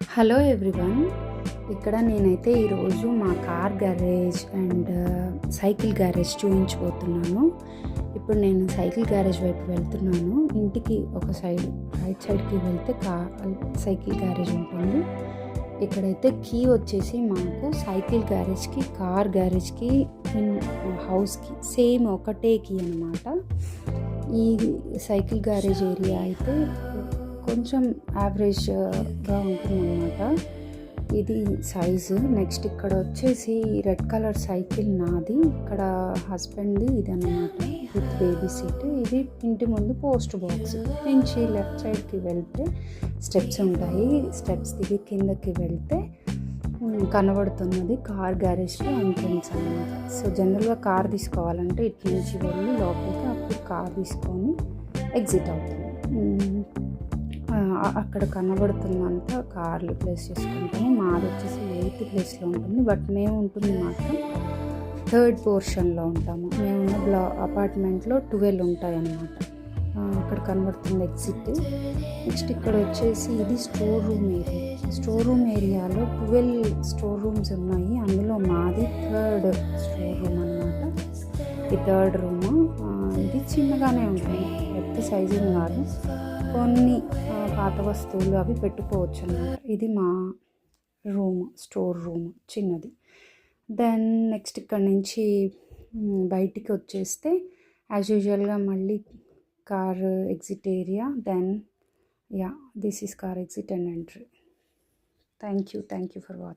Hello everyone. ఇక్కడ నేనైతే ఈరోజు మా car garage and cycle garage చూపించబోతున్నాను. ఇప్పుడు నేను సైకిల్ గ్యారేజ్ వైపు వెళ్తున్నాను. ఇంటికి ఒక సైడ్ రైట్ సైడ్కి వెళ్తే సైకిల్ గ్యారేజ్ ఉంటుంది. ఇక్కడైతే కీ వచ్చేసి మాకు సైకిల్ గ్యారేజ్కి, కార్ గ్యారేజ్కి, హౌస్కి సేమ్ ఒకటే కీ అనమాట. ఈ సైకిల్ గ్యారేజ్ ఏరియా అయితే కొంచెం యావరేజ్గా ఉంటుందన్నమాట. ఇది సైజు. నెక్స్ట్ ఇక్కడ వచ్చేసి రెడ్ కలర్ సైకిల్ నాది, ఇక్కడ హస్బెండ్ది ఇది అనమాట విత్ బేబీ సీట్. ఇది ఇంటి ముందు పోస్ట్ బాక్స్ నుంచి లెఫ్ట్ సైడ్కి వెళ్తే స్టెప్స్ ఉంటాయి. స్టెప్స్ దిగి కిందకి వెళ్తే కనబడుతున్నది కార్ గ్యారేజ్లో ఎంట్రన్స్ అనమాట. సో జనరల్గా కార్ తీసుకోవాలంటే ఇటు నుంచి వెళ్ళి లోపలికి అప్పుడు కార్ తీసుకొని ఎగ్జిట్ అవుతుంది. అక్కడ కనబడుతున్నంత కార్లు ప్లేస్ చేసుకుంటాము. మాది వచ్చేసి 8th ప్లేస్లో ఉంటుంది, బట్ మేము ఉంటుంది మాత్రం 3rd పోర్షన్లో ఉంటాము. మేమున్న అపార్ట్మెంట్లో 12 ఉంటాయి అన్నమాట. అక్కడ కనబడుతుంది ఎగ్జిట్. నెక్స్ట్ ఇక్కడ వచ్చేసి ఇది store room area. Store room ఏరియాలో 12 స్టోర్ రూమ్స్ ఉన్నాయి. అందులో మాది 3rd స్టోర్ రూమ్ అనమాట. ఈ 3rd రూమ్ ఇది చిన్నగానే ఉంటుంది, పెద్ద సైజింగ్ కాదు. కొన్ని పాత వస్తువులు అవి పెట్టుకోవచ్చు అన్నమాట. ఇది మా రూమ్, స్టోర్ రూమ్ చిన్నది. దెన్ నెక్స్ట్ ఇక్కడ నుంచి బయటికి వచ్చేస్తే యాజ్ యూజువల్గా మళ్ళీ car exit area. Then this is car exit and entry. Thank you for watching.